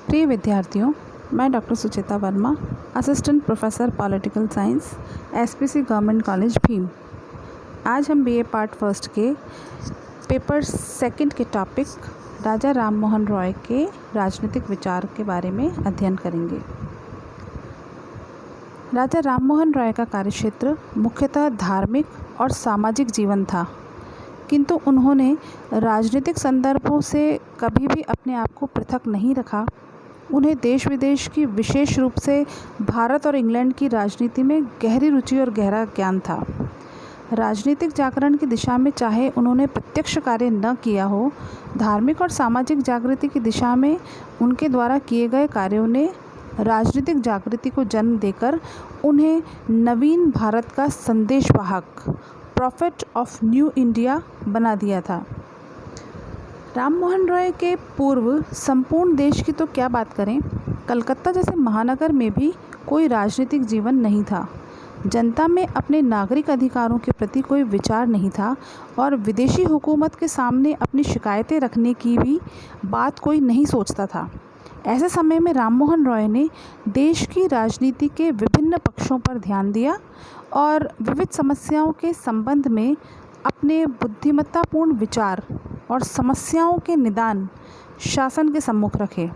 प्रिय विद्यार्थियों, मैं doctor Suchita Verma, assistant professor political science, SPC government college Bhim. आज हम बीए पार्ट फर्स्ट के पेपर सेकंड के टॉपिक राजा राम मोहन रॉय के राजनीतिक विचार के बारे में अध्ययन करेंगे। राजा राम मोहन रॉय का कार्यक्षेत्र मुख्यतः धार्मिक और सामाजिक जीवन था, किंतु उन्होंने राजनीतिक संदर्भों से कभी भी अपने आप को पृथक नहीं रखा। उन्हें देश विदेश की, विशेष रूप से भारत और इंग्लैंड की राजनीति में गहरी रुचि और गहरा ज्ञान था। राजनीतिक जागरण की दिशा में चाहे उन्होंने प्रत्यक्ष कार्य न किया हो, धार्मिक और सामाजिक जागृति की दिशा में उनके द्वारा किए गए कार्यों ने राजनीतिक जागृति को जन्म देकर उन्हें नवीन भारत का संदेशवाहक, प्रॉफिट ऑफ न्यू इंडिया बना दिया था। राम मोहन रॉय के पूर्व संपूर्ण देश की तो क्या बात करें, कलकत्ता जैसे महानगर में भी कोई राजनीतिक जीवन नहीं था। जनता में अपने नागरिक अधिकारों के प्रति कोई विचार नहीं था और विदेशी हुकूमत के सामने अपनी शिकायतें रखने की भी बात कोई नहीं सोचता था। ऐसे समय में राम मोहन रॉय ने देश की राजनीति के विभिन्न पक्षों पर ध्यान दिया और विविध समस्याओं के संबंध में अपने बुद्धिमत्तापूर्ण विचार और समस्याओं के निदान शासन के सम्मुख रखे।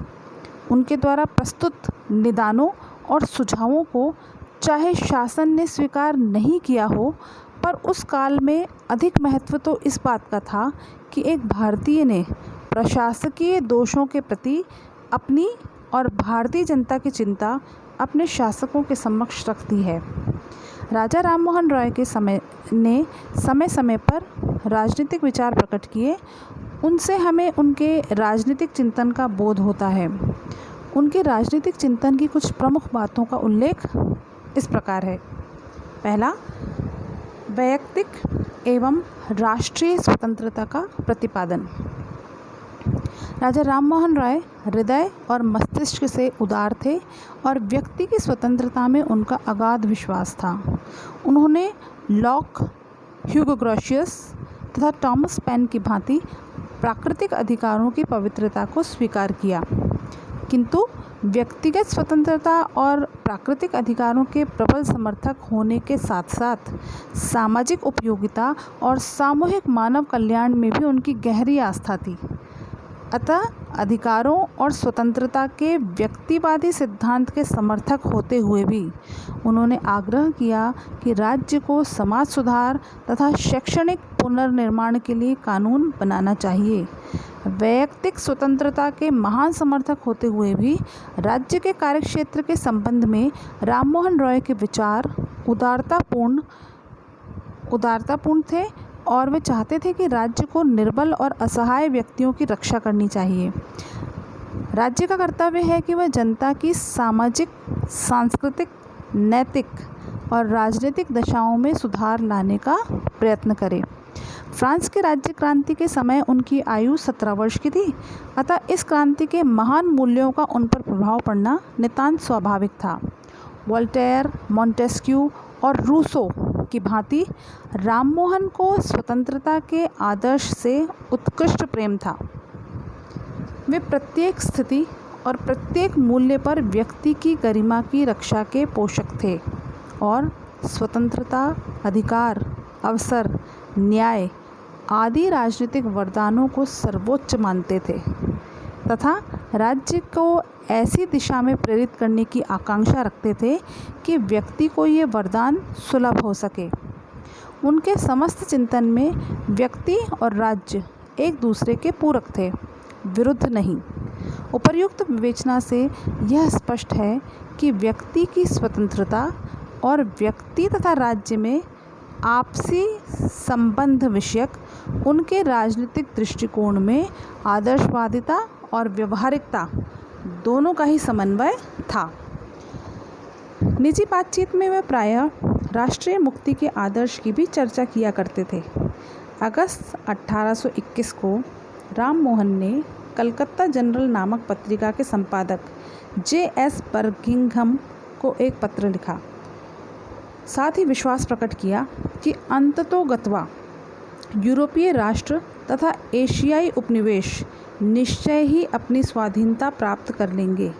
उनके द्वारा प्रस्तुत निदानों और सुझावों को चाहे शासन ने स्वीकार नहीं किया हो, पर उस काल में अधिक महत्व तो इस बात का था कि एक भारतीय ने प्रशासकीय दोषों के प्रति अपनी और भारतीय जनता की चिंता अपने शासकों के समक्ष रख दी है। राजा राम मोहन रॉय के समय समय पर राजनीतिक विचार प्रकट किए। उनसे हमें उनके राजनीतिक चिंतन का बोध होता है। उनके राजनीतिक चिंतन की कुछ प्रमुख बातों का उल्लेख इस प्रकार है। पहला, वैयक्तिक एवं राष्ट्रीय स्वतंत्रता का प्रतिपादन। राजा राम मोहन रॉय हृदय और मस्तिष्क से उदार थे और व्यक्ति की स्वतंत्रता में उनका अगाध विश्वास था। उन्होंने लॉक, ह्यूगो ग्रोशियस तथा टॉमस पेन की भांति प्राकृतिक अधिकारों की पवित्रता को स्वीकार किया, किंतु व्यक्तिगत स्वतंत्रता और प्राकृतिक अधिकारों के प्रबल समर्थक होने के साथ साथ सामाजिक उपयोगिता और सामूहिक मानव कल्याण में भी उनकी गहरी आस्था थी। अतः अधिकारों और स्वतंत्रता के व्यक्तिवादी सिद्धांत के समर्थक होते हुए भी उन्होंने आग्रह किया कि राज्य को समाज सुधार तथा शैक्षणिक पुनर्निर्माण के लिए कानून बनाना चाहिए। वैयक्तिक स्वतंत्रता के महान समर्थक होते हुए भी राज्य के कार्यक्षेत्र के संबंध में राम मोहन रॉय के विचार उदारतापूर्ण थे और वे चाहते थे कि राज्य को निर्बल और असहाय व्यक्तियों की रक्षा करनी चाहिए। राज्य का कर्तव्य है कि वह जनता की सामाजिक, सांस्कृतिक, नैतिक और राजनीतिक दशाओं में सुधार लाने का प्रयत्न करे। फ्रांस की राज्य क्रांति के समय उनकी आयु 17 वर्ष की थी, अतः इस क्रांति के महान मूल्यों का उन पर प्रभाव पड़ना नितांत स्वाभाविक था। वोल्टेयर, मॉन्टेस्क्यू और रूसो की भांति राममोहन को स्वतंत्रता के आदर्श से उत्कृष्ट प्रेम था। वे प्रत्येक स्थिति और प्रत्येक मूल्य पर व्यक्ति की गरिमा की रक्षा के पोषक थे और स्वतंत्रता, अधिकार, अवसर, न्याय आदि राजनीतिक वरदानों को सर्वोच्च मानते थे तथा राज्य को ऐसी दिशा में प्रेरित करने की आकांक्षा रखते थे कि व्यक्ति को ये वरदान सुलभ हो सके। उनके समस्त चिंतन में व्यक्ति और राज्य एक दूसरे के पूरक थे, विरुद्ध नहीं। उपर्युक्त विवेचना से यह स्पष्ट है कि व्यक्ति की स्वतंत्रता और व्यक्ति तथा राज्य में आपसी संबंध विषयक उनके राजनीतिक दृष्टिकोण में आदर्शवादिता और व्यवहारिकता दोनों का ही समन्वय था। निजी बातचीत में वे प्रायः राष्ट्रीय मुक्ति के आदर्श की भी चर्चा किया करते थे। अगस्त 1821 को राम मोहन ने कलकत्ता जनरल नामक पत्रिका के संपादक J.S. बर्किंघम को एक पत्र लिखा। साथ ही विश्वास प्रकट किया कि अंततोगत्वा यूरोपीय राष्ट्र तथा एशियाई उपनिवेश निश्चय ही अपनी स्वाधीनता प्राप्त कर लेंगे।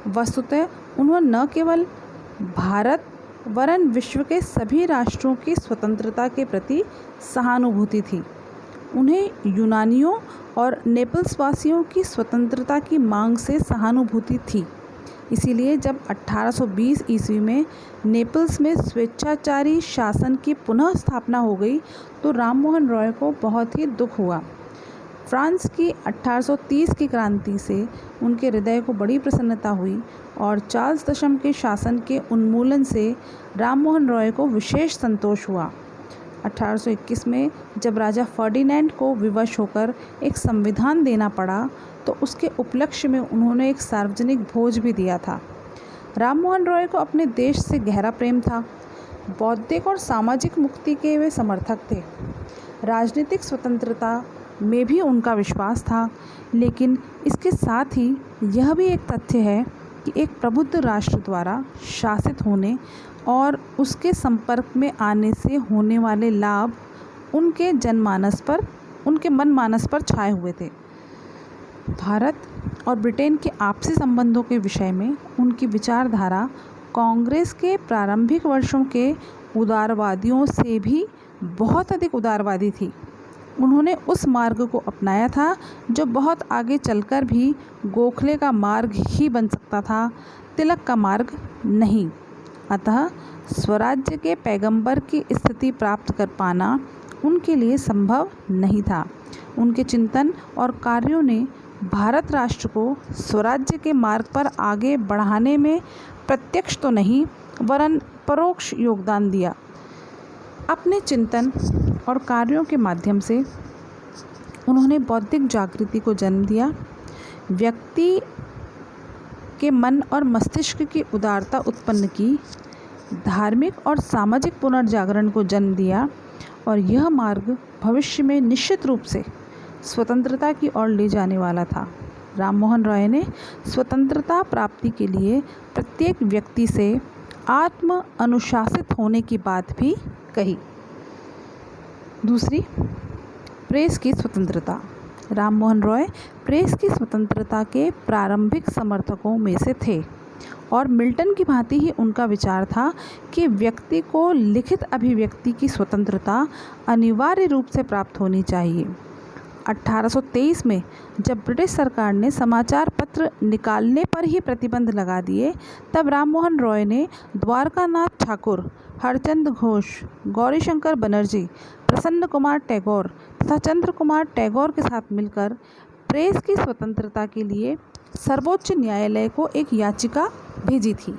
वस्तुतः उन्हें न केवल भारत वरन विश्व के सभी राष्ट्रों की स्वतंत्रता के प्रति सहानुभूति थी। उन्हें यूनानियों और नेपल्स वासियों की स्वतंत्रता की मांग से सहानुभूति थी। इसीलिए जब 1820 ईस्वी में नेपल्स में स्वेच्छाचारी शासन की पुनः स्थापना हो गई तो राममोहन रॉय को बहुत ही दुख हुआ। फ्रांस की 1830 की क्रांति से उनके हृदय को बड़ी प्रसन्नता हुई और चार्ल्स दशम के शासन के उन्मूलन से राममोहन रॉय को विशेष संतोष हुआ। 1821 में जब राजा फर्डिनैंड को विवश होकर एक संविधान देना पड़ा तो उसके उपलक्ष्य में उन्होंने एक सार्वजनिक भोज भी दिया था। राममोहन रॉय को अपने देश से गहरा प्रेम था। बौद्धिक और सामाजिक मुक्ति के वे समर्थक थे। राजनीतिक स्वतंत्रता में भी उनका विश्वास था, लेकिन इसके साथ ही यह भी एक तथ्य है कि एक प्रबुद्ध राष्ट्र द्वारा शासित होने और उसके संपर्क में आने से होने वाले लाभ उनके मनमानस पर छाए हुए थे। भारत और ब्रिटेन के आपसी संबंधों के विषय में उनकी विचारधारा कांग्रेस के प्रारंभिक वर्षों के उदारवादियों से भी बहुत अधिक उदारवादी थी। उन्होंने उस मार्ग को अपनाया था जो बहुत आगे चलकर भी गोखले का मार्ग ही बन सकता था, तिलक का मार्ग नहीं। अतः स्वराज्य के पैगंबर की स्थिति प्राप्त कर पाना उनके लिए संभव नहीं था। उनके चिंतन और कार्यों ने भारत राष्ट्र को स्वराज्य के मार्ग पर आगे बढ़ाने में प्रत्यक्ष तो नहीं वरन परोक्ष योगदान दिया। अपने चिंतन और कार्यों के माध्यम से उन्होंने बौद्धिक जागृति को जन्म दिया, व्यक्ति के मन और मस्तिष्क की उदारता उत्पन्न की, धार्मिक और सामाजिक पुनर्जागरण को जन्म दिया और यह मार्ग भविष्य में निश्चित रूप से स्वतंत्रता की ओर ले जाने वाला था। राममोहन रॉय ने स्वतंत्रता प्राप्ति के लिए प्रत्येक व्यक्ति से आत्म अनुशासित होने की बात भी कही। दूसरी, प्रेस की स्वतंत्रता। राममोहन रॉय प्रेस की स्वतंत्रता के प्रारंभिक समर्थकों में से थे और मिल्टन की भांति ही उनका विचार था कि व्यक्ति को लिखित अभिव्यक्ति की स्वतंत्रता अनिवार्य रूप से प्राप्त होनी चाहिए। 1823 में जब ब्रिटिश सरकार ने समाचार पत्र निकालने पर ही प्रतिबंध लगा दिए, तब राममोहन रॉय ने द्वारकानाथ ठाकुर, हरचंद घोष, गौरीशंकर बनर्जी, प्रसन्न कुमार टैगोर तथा चंद्र कुमार टैगोर के साथ मिलकर प्रेस की स्वतंत्रता के लिए सर्वोच्च न्यायालय को एक याचिका भेजी थी।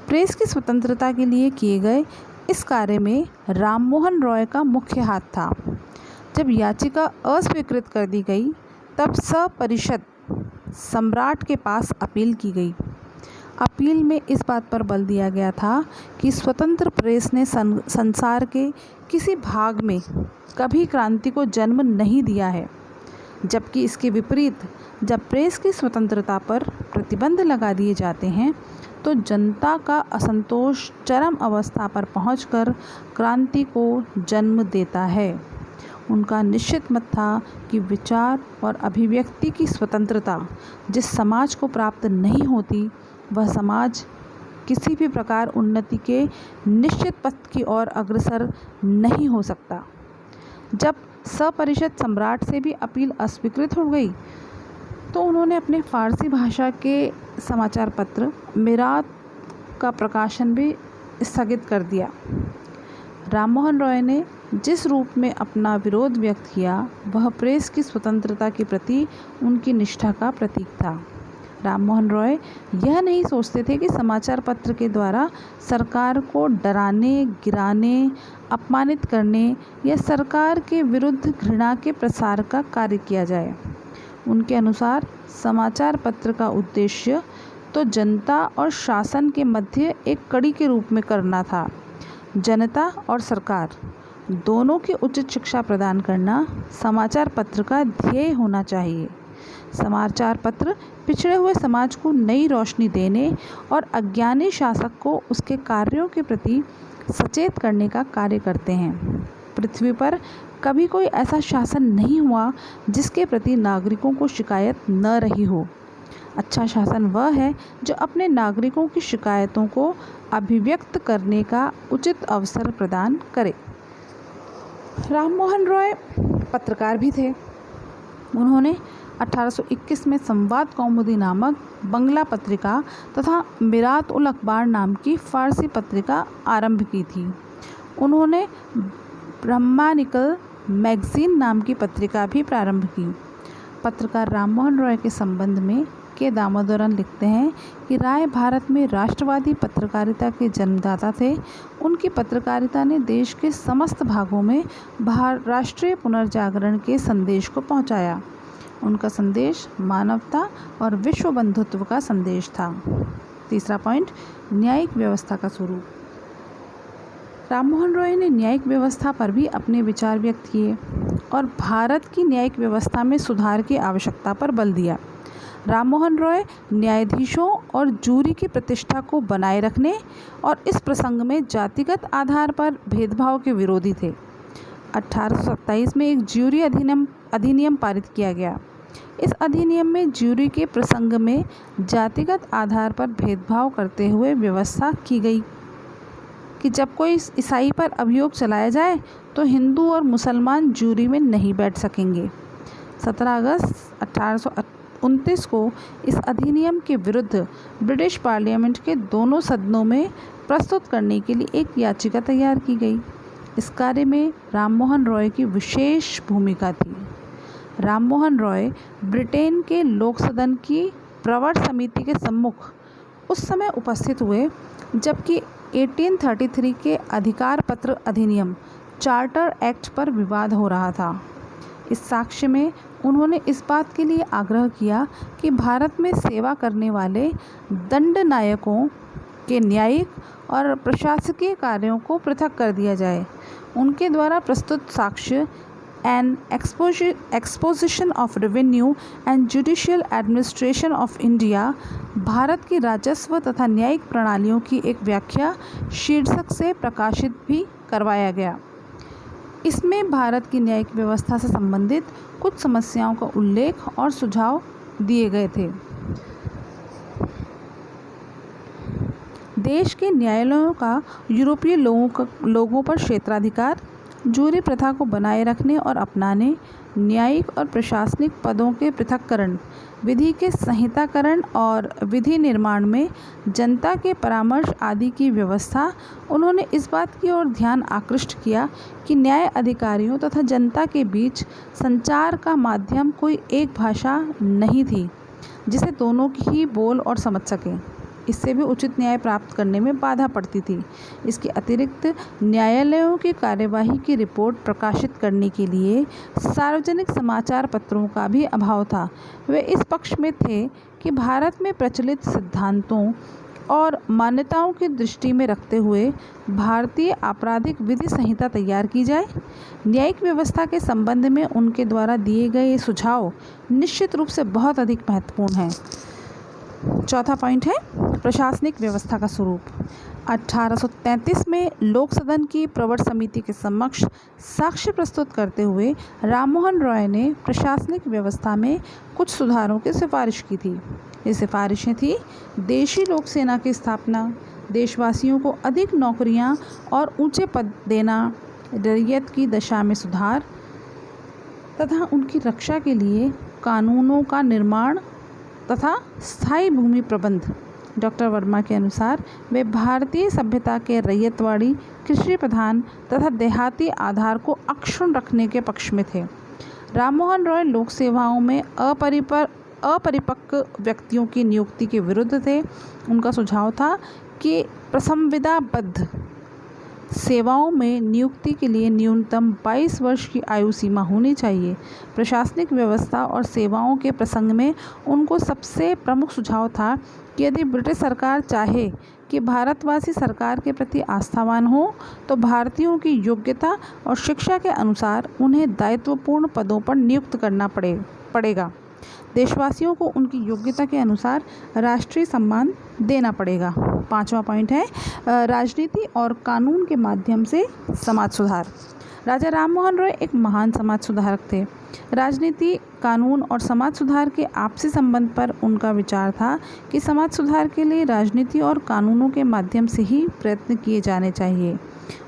प्रेस की स्वतंत्रता के लिए किए गए इस कार्य में राममोहन रॉय का मुख्य हाथ था। जब याचिका अस्वीकृत कर दी गई तब सपरिषद सम्राट के पास अपील की गई। अपील में इस बात पर बल दिया गया था कि स्वतंत्र प्रेस ने संसार के किसी भाग में कभी क्रांति को जन्म नहीं दिया है, जबकि इसके विपरीत जब प्रेस की स्वतंत्रता पर प्रतिबंध लगा दिए जाते हैं तो जनता का असंतोष चरम अवस्था पर पहुंचकर क्रांति को जन्म देता है। उनका निश्चित मत था कि विचार और अभिव्यक्ति की स्वतंत्रता जिस समाज को प्राप्त नहीं होती, वह समाज किसी भी प्रकार उन्नति के निश्चित पथ की ओर अग्रसर नहीं हो सकता। जब सपरिषद सम्राट से भी अपील अस्वीकृत हो गई तो उन्होंने अपने फारसी भाषा के समाचार पत्र मिरात का प्रकाशन भी स्थगित कर दिया। राममोहन रॉय ने जिस रूप में अपना विरोध व्यक्त किया वह प्रेस की स्वतंत्रता के प्रति उनकी निष्ठा का प्रतीक था। राममोहन रॉय यह नहीं सोचते थे कि समाचार पत्र के द्वारा सरकार को डराने, गिराने, अपमानित करने या सरकार के विरुद्ध घृणा के प्रसार का कार्य किया जाए। उनके अनुसार समाचार पत्र का उद्देश्य तो जनता और शासन के मध्य एक कड़ी के रूप में करना था। जनता और सरकार दोनों की उचित शिक्षा प्रदान करना समाचार पत्र का ध्येय होना चाहिए। समाचार पत्र पिछड़े हुए समाज को नई रोशनी देने और अज्ञानी शासक को उसके कार्यों के प्रति सचेत करने का कार्य करते हैं। पृथ्वी पर कभी कोई ऐसा शासन नहीं हुआ जिसके प्रति नागरिकों को शिकायत न रही हो। अच्छा शासन वह है जो अपने नागरिकों की शिकायतों को अभिव्यक्त करने का उचित अवसर प्रदान करे। राममोहन रॉय पत्रकार भी थे। उन्होंने 1821 में संवाद कौमुदी नामक बंगला पत्रिका तथा मिरात उल अखबार नाम की फ़ारसी पत्रिका आरंभ की थी। उन्होंने ब्रह्मानिकल मैगज़ीन नाम की पत्रिका भी प्रारंभ की। पत्रकार राममोहन रॉय के संबंध में के दामोदरन लिखते हैं कि राय भारत में राष्ट्रवादी पत्रकारिता के जन्मदाता थे। उनकी पत्रकारिता ने देश के समस्त भागों में राष्ट्रीय पुनर्जागरण के संदेश को पहुंचाया। उनका संदेश मानवता और विश्व बंधुत्व का संदेश था। तीसरा पॉइंट, न्यायिक व्यवस्था का स्वरूप। राममोहन रॉय ने न्यायिक व्यवस्था पर भी अपने विचार व्यक्त किए और भारत की न्यायिक व्यवस्था में सुधार की आवश्यकता पर बल दिया। राममोहन रॉय न्यायाधीशों और जूरी की प्रतिष्ठा को बनाए रखने और इस प्रसंग में जातिगत आधार पर भेदभाव के विरोधी थे। 1827 में एक ज्यूरी अधिनियम पारित किया गया। इस अधिनियम में ज्यूरी के प्रसंग में जातिगत आधार पर भेदभाव करते हुए व्यवस्था की गई कि जब कोई ईसाई पर अभियोग चलाया जाए तो हिंदू और मुसलमान ज्यूरी में नहीं बैठ सकेंगे। 17 अगस्त 1829 को इस अधिनियम के विरुद्ध ब्रिटिश पार्लियामेंट के दोनों सदनों में प्रस्तुत करने के लिए एक याचिका तैयार की गई। इस कार्य में राममोहन रॉय की विशेष भूमिका थी। राममोहन रॉय ब्रिटेन के लोक सदन की प्रवर समिति के सम्मुख उस समय उपस्थित हुए जबकि 1833 के अधिकार पत्र अधिनियम चार्टर एक्ट पर विवाद हो रहा था। इस साक्ष्य में उन्होंने इस बात के लिए आग्रह किया कि भारत में सेवा करने वाले दंडनायकों के न्यायिक और प्रशासकीय कार्यों को पृथक कर दिया जाए। उनके द्वारा प्रस्तुत साक्ष्य an exposition of revenue and judicial administration of India, Bharat की राजस्व तथा न्यायिक प्रणालियों की एक व्याख्या शीर्षक से प्रकाशित भी करवाया गया। इसमें भारत की न्यायिक व्यवस्था से संबंधित कुछ समस्याओं का उल्लेख और सुझाव दिए गए थे। देश के न्यायालयों का यूरोपीय लोगों पर क्षेत्राधिकार, जूरी प्रथा को बनाए रखने और अपनाने, न्यायिक और प्रशासनिक पदों के पृथक्करण, विधि के संहिताकरण और विधि निर्माण में जनता के परामर्श आदि की व्यवस्था। उन्होंने इस बात की ओर ध्यान आकृष्ट किया कि न्याय अधिकारियों तथा जनता के बीच संचार का माध्यम कोई एक भाषा नहीं थी जिसे दोनों ही बोल और समझ सकें। इससे भी उचित न्याय प्राप्त करने में बाधा पड़ती थी। इसके अतिरिक्त न्यायालयों की कार्यवाही की रिपोर्ट प्रकाशित करने के लिए सार्वजनिक समाचार पत्रों का भी अभाव था। वे इस पक्ष में थे कि भारत में प्रचलित सिद्धांतों और मान्यताओं की दृष्टि में रखते हुए भारतीय आपराधिक विधि संहिता तैयार की जाए। न्यायिक व्यवस्था के संबंध में उनके द्वारा दिए गए सुझाव निश्चित रूप से बहुत अधिक महत्वपूर्ण हैं। चौथा पॉइंट है प्रशासनिक व्यवस्था का स्वरूप। 1833 में लोक सदन की प्रवर समिति के समक्ष साक्ष्य प्रस्तुत करते हुए राममोहन रॉय ने प्रशासनिक व्यवस्था में कुछ सुधारों की सिफारिश की थी। ये सिफारिशें थी देशी लोक सेना की स्थापना, देशवासियों को अधिक नौकरियां और ऊंचे पद देना, रैयत की दशा में सुधार तथा उनकी रक्षा के लिए कानूनों का निर्माण तथा स्थायी भूमि प्रबंध। डॉक्टर वर्मा के अनुसार वे भारतीय सभ्यता के रैयतवाड़ी, कृषि प्रधान तथा देहाती आधार को अक्षुण्ण रखने के पक्ष में थे। राममोहन रॉय लोक सेवाओं में अपरिपक्व व्यक्तियों की नियुक्ति के विरुद्ध थे। उनका सुझाव था कि प्रसंविदाबद्ध सेवाओं में नियुक्ति के लिए न्यूनतम 22 वर्ष की आयु सीमा होनी चाहिए। प्रशासनिक व्यवस्था और सेवाओं के प्रसंग में उनको सबसे प्रमुख सुझाव था कि यदि ब्रिटिश सरकार चाहे कि भारतवासी सरकार के प्रति आस्थावान हो तो भारतीयों की योग्यता और शिक्षा के अनुसार उन्हें दायित्वपूर्ण पदों पर नियुक्त करना पड़ेगा। देशवासियों को उनकी योग्यता के अनुसार राष्ट्रीय सम्मान देना पड़ेगा। पांचवा पॉइंट है राजनीति और कानून के माध्यम से समाज सुधार। राजा राममोहन रॉय एक महान समाज सुधारक थे। राजनीति, कानून और समाज सुधार के आपसी संबंध पर उनका विचार था कि समाज सुधार के लिए राजनीति और कानूनों के माध्यम से ही प्रयत्न किए जाने चाहिए।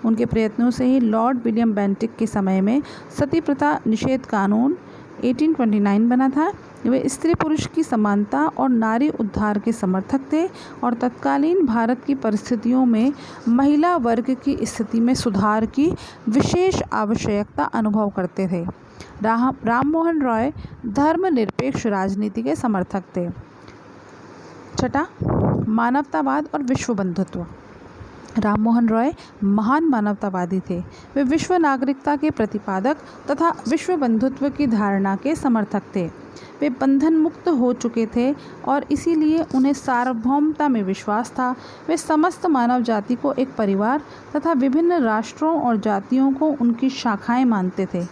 उनके प्रयत्नों से ही लॉर्ड विलियम बेंटिक के समय में सती प्रथा निषेध कानून 1829 बना था। वे स्त्री पुरुष की समानता और नारी उद्धार के समर्थक थे और तत्कालीन भारत की परिस्थितियों में महिला वर्ग की स्थिति में सुधार की विशेष आवश्यकता अनुभव करते थे। राममोहन रॉय धर्मनिरपेक्ष राजनीति के समर्थक थे। छठा, मानवतावाद और विश्व बंधुत्व। राममोहन रॉय महान मानवतावादी थे। वे विश्व नागरिकता के प्रतिपादक तथा विश्व बंधुत्व की धारणा के समर्थक थे। वे बंधन मुक्त हो चुके थे और इसीलिए उन्हें सार्वभौमता में विश्वास था। वे समस्त मानव जाति को एक परिवार तथा विभिन्न राष्ट्रों और जातियों को उनकी शाखाएं मानते थे।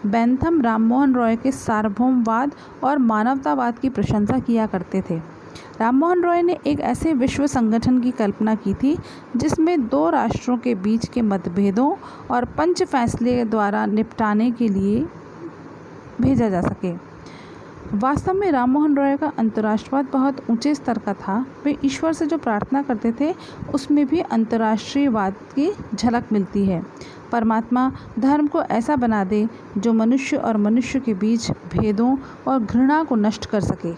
बेंथम राममोहन रॉय के सार्वभौमवाद और मानवतावाद की प्रशंसा किया करते थे। राममोहन रॉय ने एक ऐसे विश्व संगठन की कल्पना की थी जिसमें दो राष्ट्रों के बीच के मतभेदों और पंच फैसले द्वारा निपटाने के लिए भेजा जा सके। वास्तव में राममोहन रॉय का अंतर्राष्ट्रवाद बहुत ऊंचे स्तर का था। वे ईश्वर से जो प्रार्थना करते थे उसमें भी अंतर्राष्ट्रीयवाद की झलक मिलती है। परमात्मा धर्म को ऐसा बना दे जो मनुष्य और मनुष्य के बीच भेदों और घृणा को नष्ट कर सके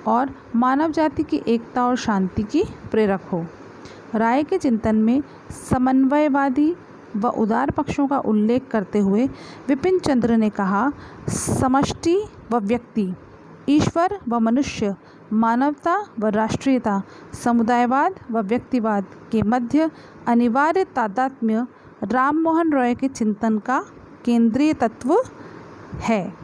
और मानव जाति की एकता और शांति की प्रेरक हो। राय के चिंतन में समन्वयवादी व उदार पक्षों का उल्लेख करते हुए विपिन चंद्र ने कहा, समष्टि व व्यक्ति, ईश्वर व मनुष्य, मानवता व राष्ट्रीयता, समुदायवाद व व्यक्तिवाद के मध्य अनिवार्य तादात्म्य राममोहन रॉय के चिंतन का केंद्रीय तत्व है।